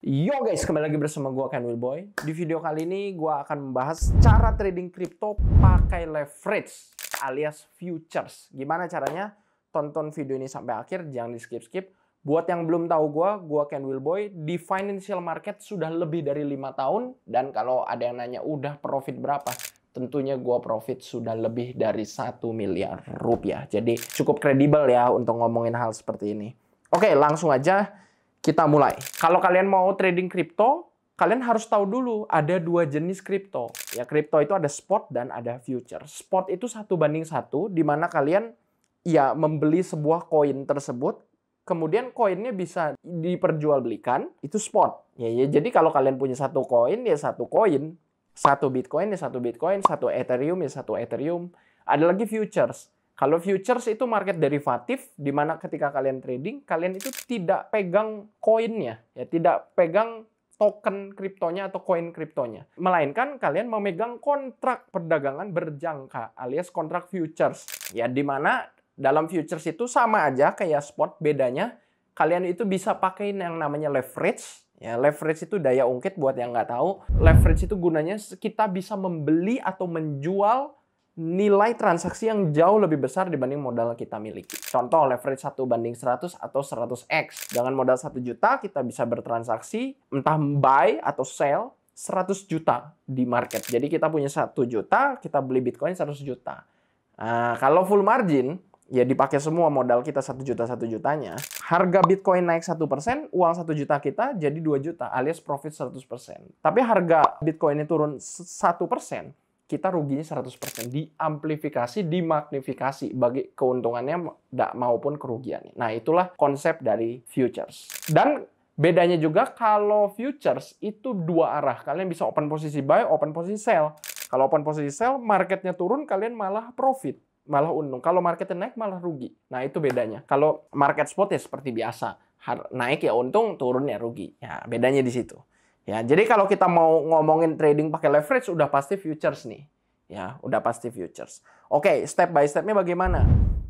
Yo guys, kembali lagi bersama gue Ken Wilboy. Di video kali ini gue akan membahas cara trading kripto pakai leverage alias futures. Gimana caranya? Tonton video ini sampai akhir, jangan di skip-skip. Buat yang belum tahu gue Ken Wilboy, di financial market sudah lebih dari 5 tahun. Dan kalau ada yang nanya, udah profit berapa? Tentunya gue profit sudah lebih dari 1 miliar rupiah. Jadi cukup kredibel ya untuk ngomongin hal seperti ini. Oke, langsung aja. Kita mulai. Kalau kalian mau trading kripto, kalian harus tahu dulu ada dua jenis kripto. Ya, kripto itu ada spot dan ada future. Spot itu 1:1, di mana kalian ya membeli sebuah koin tersebut, kemudian koinnya bisa diperjualbelikan, itu spot. Ya, jadi kalau kalian punya satu koin, ya satu koin. Satu Bitcoin, ya satu Bitcoin. Satu Ethereum, ya satu Ethereum. Ada lagi futures. Kalau futures itu market derivatif, di mana ketika kalian trading, kalian itu tidak pegang koinnya, ya tidak pegang token kriptonya atau koin kriptonya. Melainkan kalian memegang kontrak perdagangan berjangka, alias kontrak futures. Ya, di mana dalam futures itu sama aja kayak spot, bedanya kalian itu bisa pakai yang namanya leverage. Ya, leverage itu daya ungkit buat yang nggak tahu. Leverage itu gunanya kita bisa membeli atau menjual nilai transaksi yang jauh lebih besar dibanding modal kita miliki. Contoh leverage 1:100 atau 100x. Dengan modal 1 juta kita bisa bertransaksi entah buy atau sell 100 juta di market. Jadi kita punya 1 juta, kita beli Bitcoin 100 juta. Nah, kalau full margin, ya dipakai semua modal kita 1 juta 1 jutanya. Harga Bitcoin naik 1%, uang 1 juta kita jadi 2 juta alias profit 100%. Tapi harga Bitcoinnya turun 1%. Kita ruginya 100%, diamplifikasi, dimagnifikasi bagi keuntungannya maupun kerugiannya. Nah, itulah konsep dari futures. Dan bedanya juga kalau futures itu dua arah. Kalian bisa open posisi buy, open posisi sell. Kalau open posisi sell, marketnya turun, kalian malah profit, malah untung. Kalau marketnya naik, malah rugi. Nah, itu bedanya. Kalau market spot ya seperti biasa. Naik ya untung, turun ya rugi. Ya, bedanya di situ. Ya, jadi kalau kita mau ngomongin trading pakai leverage, udah pasti futures nih. Ya, udah pasti futures. Oke, step by step-nya bagaimana?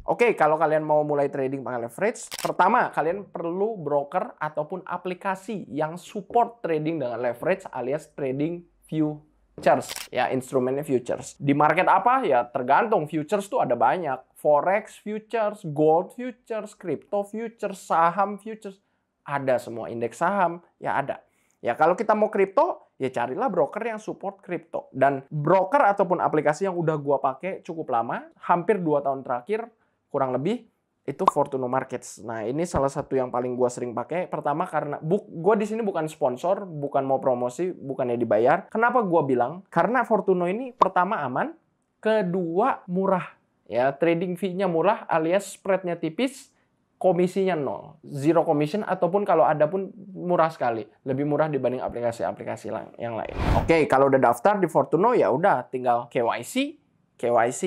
Oke, kalau kalian mau mulai trading pakai leverage, pertama, kalian perlu broker ataupun aplikasi yang support trading dengan leverage alias trading futures. Ya, instrumennya futures. Di market apa? Ya, tergantung. Futures tuh ada banyak. Forex futures, gold futures, crypto futures, saham futures. Ada semua. Indeks saham, ya ada. Ya, kalau kita mau kripto, ya carilah broker yang support kripto. Dan broker ataupun aplikasi yang udah gua pakai cukup lama, hampir 2 tahun terakhir, kurang lebih, itu Fortuno Markets. Nah, ini salah satu yang paling gua sering pakai. Pertama karena gua di sini bukan sponsor, bukan mau promosi, bukannya dibayar. Kenapa gua bilang? Karena Fortuno ini pertama aman, kedua murah. Ya, trading fee-nya murah alias spread-nya tipis. Komisinya 0, zero commission, ataupun kalau ada pun murah sekali, lebih murah dibanding aplikasi-aplikasi yang lain. Oke, kalau udah daftar di Fortuno ya udah tinggal KYC,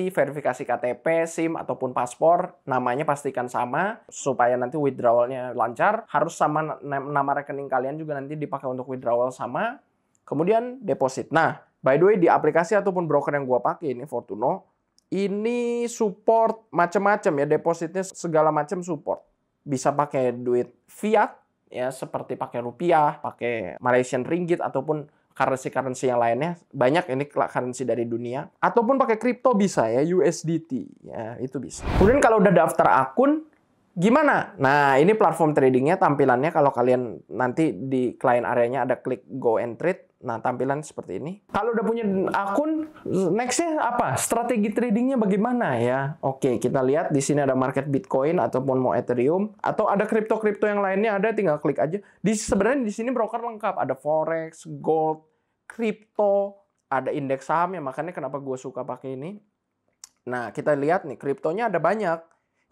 verifikasi KTP, SIM ataupun paspor, namanya pastikan sama supaya nanti withdrawalnya lancar. Harus sama nama rekening kalian juga nanti dipakai untuk withdrawal sama. Kemudian deposit. Nah, by the way di aplikasi ataupun broker yang gua pakai ini Fortuno, ini support macam-macam ya, depositnya segala macam support. Bisa pakai duit fiat ya, seperti pakai rupiah, pakai Malaysian ringgit ataupun currency yang lainnya. Banyak ini currency dari dunia. Ataupun pakai kripto bisa ya, USDT ya, itu bisa. Kemudian kalau udah daftar akun gimana? Nah, ini platform tradingnya tampilannya kalau kalian nanti di client areanya ada klik go and trade. Nah, tampilan seperti ini. Kalau udah punya akun, next-nya apa? Strategi tradingnya bagaimana ya? Oke, kita lihat di sini ada market Bitcoin ataupun mau Ethereum atau ada kripto-kripto yang lainnya, ada tinggal klik aja. Sebenarnya di sini broker lengkap, ada forex, gold, kripto, ada indeks saham ya, makanya kenapa gue suka pakai ini. Nah, kita lihat nih, kriptonya ada banyak.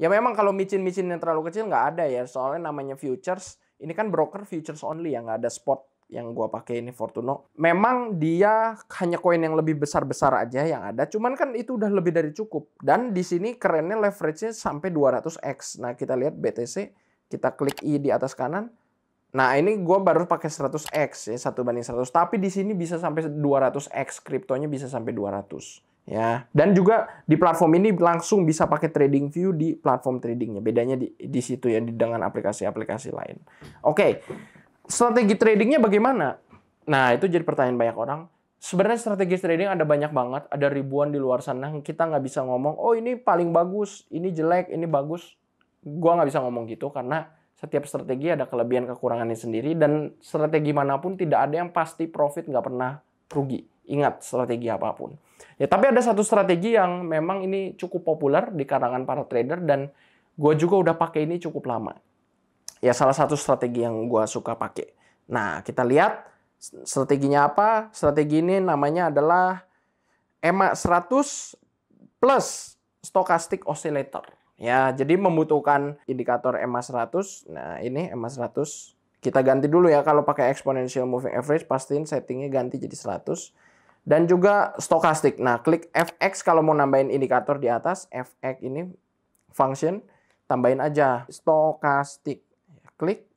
Ya memang kalau micin-micin yang terlalu kecil nggak ada ya, soalnya namanya futures. Ini kan broker futures only ya, nggak ada spot yang gua pakai ini Fortuno. Memang dia hanya koin yang lebih besar-besar aja yang ada, cuman kan itu udah lebih dari cukup. Dan di sini kerennya leverage-nya sampai 200x. Nah, kita lihat BTC, kita klik I di atas kanan. Nah, ini gua baru pakai 100x ya, 1:100. Tapi di sini bisa sampai 200x, kriptonya bisa sampai 200. Ya, dan juga di platform ini langsung bisa pakai trading view di platform tradingnya. Bedanya di situ ya dengan aplikasi-aplikasi lain. Oke. Strategi tradingnya bagaimana? Nah, itu jadi pertanyaan banyak orang. Sebenarnya strategi trading ada banyak banget, ada ribuan di luar sana. Kita nggak bisa ngomong, oh ini paling bagus, ini jelek, ini bagus. Gua nggak bisa ngomong gitu, karena setiap strategi ada kelebihan kekurangannya sendiri, dan strategi manapun tidak ada yang pasti profit, nggak pernah rugi. Ingat, strategi apapun. Ya, tapi ada satu strategi yang memang ini cukup populer di kalangan para trader, dan gue juga udah pakai ini cukup lama. Ya, salah satu strategi yang gue suka pakai. Nah, kita lihat strateginya apa. Strategi ini namanya adalah EMA 100 plus Stochastic Oscillator. Ya, jadi membutuhkan indikator EMA 100. Nah, ini EMA 100. Kita ganti dulu ya, kalau pakai Exponential Moving Average, pastiin settingnya ganti jadi 100. Dan juga Stochastic. Nah, klik FX kalau mau nambahin indikator di atas. FX ini function, tambahin aja Stochastic. Klik.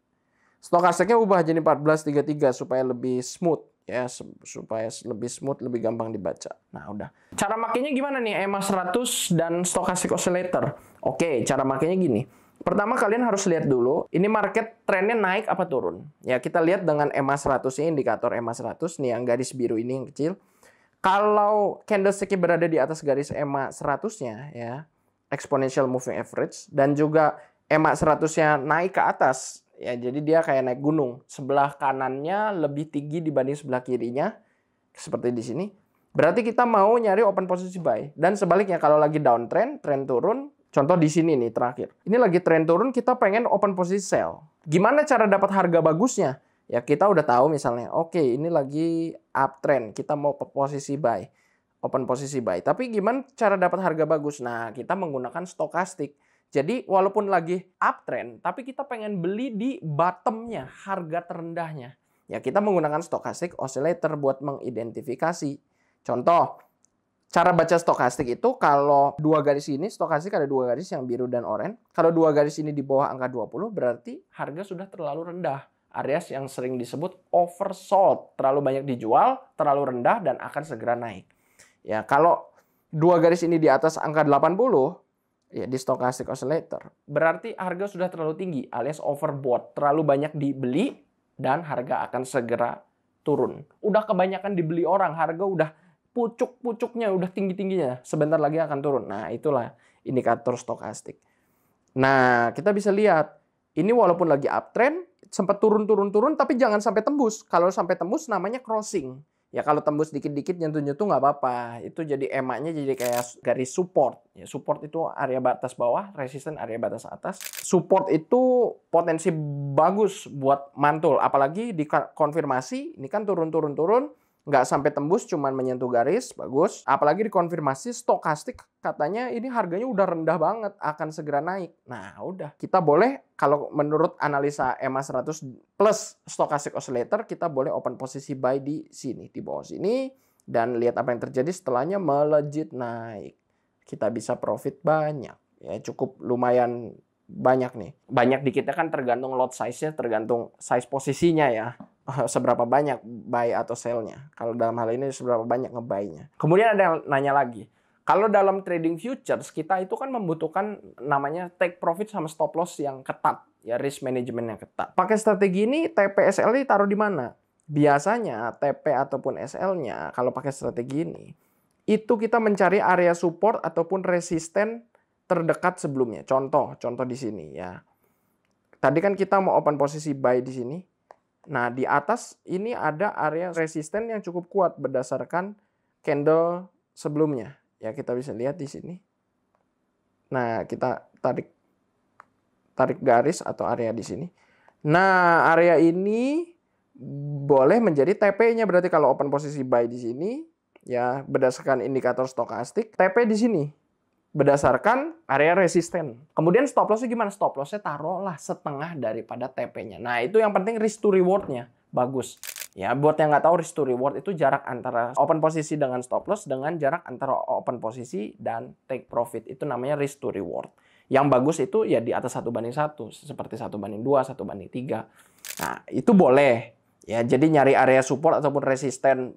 Stokastiknya ubah jadi 1433 supaya lebih smooth ya, supaya lebih smooth, lebih gampang dibaca. Nah, udah. Cara makainya gimana nih EMA 100 dan Stochastic Oscillator? Oke, cara makainya gini. Pertama, kalian harus lihat dulu ini market trennya naik apa turun. Ya, kita lihat dengan EMA 100 ini, indikator EMA 100 nih yang garis biru ini yang kecil. Kalau candlestick-nya berada di atas garis EMA 100-nya ya, Exponential Moving Average, dan juga EMA 100-nya naik ke atas, ya jadi dia kayak naik gunung. Sebelah kanannya lebih tinggi dibanding sebelah kirinya, seperti di sini. Berarti kita mau nyari open posisi buy. Dan sebaliknya, kalau lagi downtrend, tren turun, contoh di sini nih terakhir. Ini lagi tren turun, kita pengen open posisi sell. Gimana cara dapat harga bagusnya? Ya kita udah tahu misalnya, oke ini lagi uptrend, kita mau posisi buy, open posisi buy. Tapi gimana cara dapat harga bagus? Nah, kita menggunakan stokastik. Jadi walaupun lagi uptrend, tapi kita pengen beli di bottomnya, harga terendahnya. Ya kita menggunakan Stochastic Oscillator buat mengidentifikasi. Contoh, cara baca stokastik itu kalau dua garis ini, stokastik ada dua garis yang biru dan oranye. Kalau dua garis ini di bawah angka 20, berarti harga sudah terlalu rendah. Areas yang sering disebut oversold, terlalu banyak dijual, terlalu rendah, dan akan segera naik. Ya kalau dua garis ini di atas angka 80, ya di Stochastic Oscillator, berarti harga sudah terlalu tinggi alias overbought, terlalu banyak dibeli dan harga akan segera turun. Udah kebanyakan dibeli orang, harga udah pucuk-pucuknya, udah tinggi-tingginya, sebentar lagi akan turun. Nah, itulah indikator stokastik. Nah, kita bisa lihat ini walaupun lagi uptrend, sempat turun-turun-turun, tapi jangan sampai tembus. Kalau sampai tembus namanya crossing. Ya kalau tembus dikit-dikit nyentuh-nyentuh nggak apa-apa. Itu jadi EMA-nya jadi kayak garis support. Ya, support itu area batas bawah, resisten area batas atas. Support itu potensi bagus buat mantul. Apalagi di konfirmasi, ini kan turun-turun-turun. Nggak sampai tembus, cuman menyentuh garis, bagus. Apalagi dikonfirmasi stokastik, katanya ini harganya udah rendah banget, akan segera naik. Nah, udah. Kita boleh, kalau menurut analisa EMA 100 plus Stochastic Oscillator, kita boleh open posisi buy di sini, di bawah sini. Dan lihat apa yang terjadi setelahnya melejit naik. Kita bisa profit banyak. Ya, cukup lumayan banyak nih. Banyak dikitnya kan tergantung lot size-nya, tergantung size posisinya ya. Seberapa banyak buy atau sell-nya. Kalau dalam hal ini seberapa banyak nge-buy-nya. Kemudian ada yang nanya lagi. Kalau dalam trading futures, kita itu kan membutuhkan namanya take profit sama stop loss yang ketat. Ya, risk management yang ketat. Pakai strategi ini, TP SL ditaruh di mana? Biasanya TP ataupun SL-nya, kalau pakai strategi ini, itu kita mencari area support ataupun resisten terdekat sebelumnya. Contoh di sini ya. Tadi kan kita mau open posisi buy di sini. Nah, di atas ini ada area resisten yang cukup kuat berdasarkan candle sebelumnya. Ya, kita bisa lihat di sini. Nah, kita tarik garis atau area di sini. Nah, area ini boleh menjadi TP-nya, berarti kalau open posisi buy di sini ya berdasarkan indikator stokastik, TP di sini berdasarkan area resisten. Kemudian stop loss-nya gimana? Stop loss-nya taruhlah setengah daripada TP-nya. Nah, itu yang penting risk to reward-nya bagus. Ya, buat yang nggak tahu risk to reward itu jarak antara open posisi dengan stop loss dengan jarak antara open posisi dan take profit. Itu namanya risk to reward. Yang bagus itu ya di atas 1/1, seperti 1/2, 1/3. Nah, itu boleh. Ya, jadi nyari area support ataupun resisten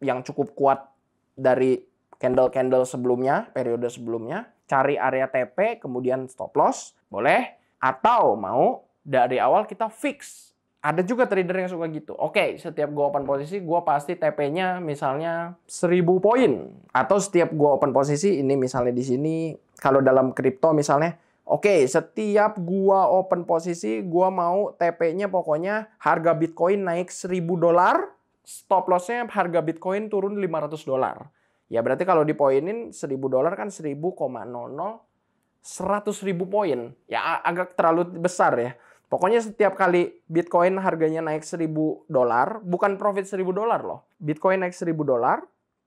yang cukup kuat dari candle-candle sebelumnya, periode sebelumnya, cari area TP, kemudian stop loss, boleh. Atau mau dari awal kita fix Ada juga trader yang suka gitu. Oke, setiap gue open posisi, gue pasti TP-nya misalnya 1000 poin. Atau setiap gue open posisi, ini misalnya di sini, kalau dalam kripto misalnya, oke, setiap gue open posisi, gue mau TP-nya pokoknya harga Bitcoin naik $1000, stop loss-nya harga Bitcoin turun $500. Ya berarti kalau dipoinin $1000 kan 100,000 100.000 poin. Ya agak terlalu besar ya. Pokoknya setiap kali Bitcoin harganya naik $1000, bukan profit $1000 loh. Bitcoin naik $1000,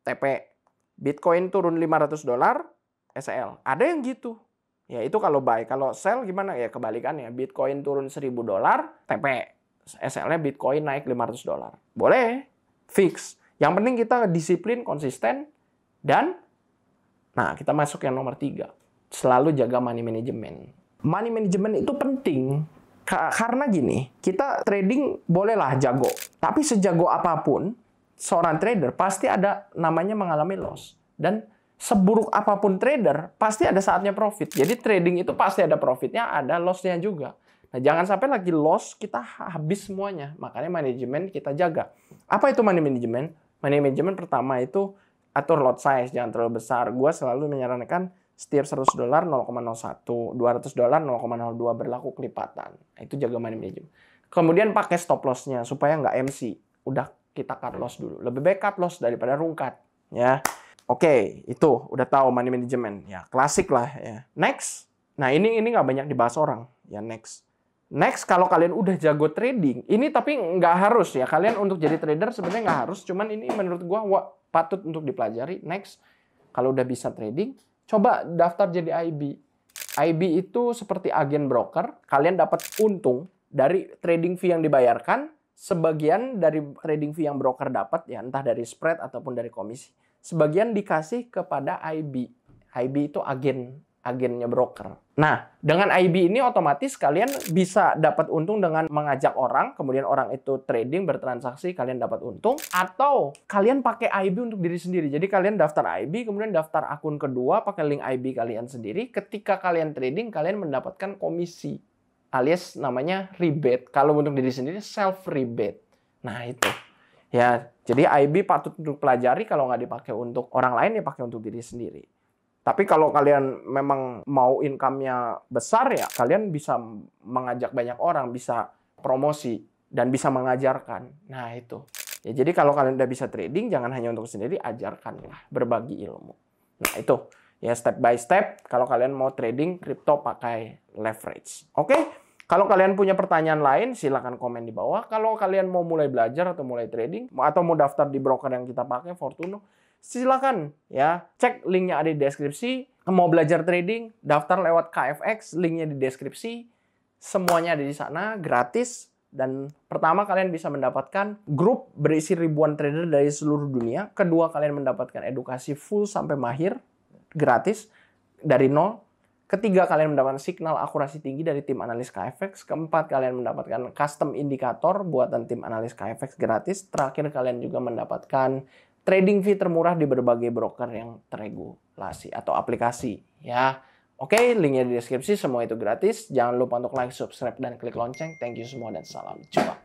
TP. Bitcoin turun $500, SL. Ada yang gitu. Ya itu kalau buy. Kalau sell gimana? Ya kebalikannya. Bitcoin turun $1000, TP. SL-nya Bitcoin naik $500. Boleh. Fix. Yang penting kita disiplin, konsisten, dan nah kita masuk yang nomor 3. Selalu jaga money management. Money management itu penting. Karena gini, kita trading bolehlah jago. Tapi sejago apapun, seorang trader pasti ada namanya mengalami loss. Dan seburuk apapun trader, pasti ada saatnya profit. Jadi trading itu pasti ada profitnya, ada loss-nya juga. Nah, jangan sampai lagi loss, kita habis semuanya. Makanya manajemen kita jaga. Apa itu money management? Money management pertama itu atur lot size, jangan terlalu besar. Gua selalu menyarankan setiap $100 0,01, $200 0,02 berlaku kelipatan. Nah, itu jaga money management. Kemudian pakai stop loss-nya supaya nggak MC. Udah kita cut loss dulu. Lebih baik cut loss daripada rungkat. Ya, oke, itu udah tahu money management. Ya, klasik lah. Ya. Next. Nah ini nggak banyak dibahas orang. Ya next. Next, kalau kalian udah jago trading, ini tapi nggak harus ya. Kalian untuk jadi trader sebenarnya nggak harus. Cuman ini menurut gua patut untuk dipelajari. Next, kalau udah bisa trading, coba daftar jadi IB. IB itu seperti agen broker. Kalian dapat untung dari trading fee yang dibayarkan. Sebagian dari trading fee yang broker dapat, ya entah dari spread ataupun dari komisi. Sebagian dikasih kepada IB. IB itu agennya broker. Nah, dengan IB ini otomatis kalian bisa dapat untung dengan mengajak orang, kemudian orang itu trading, bertransaksi, kalian dapat untung. Atau kalian pakai IB untuk diri sendiri. Jadi kalian daftar IB, kemudian daftar akun kedua, pakai link IB kalian sendiri. Ketika kalian trading, kalian mendapatkan komisi. Alias namanya rebate. Kalau untuk diri sendiri, self rebate. Nah, itu. Ya, jadi IB patut untuk pelajari. Kalau nggak dipakai untuk orang lain, ya pakai untuk diri sendiri. Tapi kalau kalian memang mau income-nya besar ya, kalian bisa mengajak banyak orang, bisa promosi, dan bisa mengajarkan. Nah itu. Ya, jadi kalau kalian udah bisa trading, jangan hanya untuk sendiri, ajarkanlah, berbagi ilmu. Nah itu. Ya step by step, kalau kalian mau trading kripto pakai leverage. Oke? Kalau kalian punya pertanyaan lain, silakan komen di bawah. Kalau kalian mau mulai belajar atau mulai trading, atau mau daftar di broker yang kita pakai, Fortuno, silakan ya, cek linknya ada di deskripsi. Mau belajar trading, daftar lewat KFX, linknya di deskripsi. Semuanya ada di sana, gratis. Dan pertama, kalian bisa mendapatkan grup berisi ribuan trader dari seluruh dunia. Kedua, kalian mendapatkan edukasi full sampai mahir, gratis, dari nol. Ketiga, kalian mendapatkan signal akurasi tinggi dari tim analis KFX. Keempat, kalian mendapatkan custom indikator buatan tim analis KFX gratis. Terakhir, kalian juga mendapatkan trading fee termurah di berbagai broker yang terregulasi atau aplikasi. Ya, oke, linknya di deskripsi. Semua itu gratis. Jangan lupa untuk like, subscribe, dan klik lonceng. Thank you semua dan salam jumpa.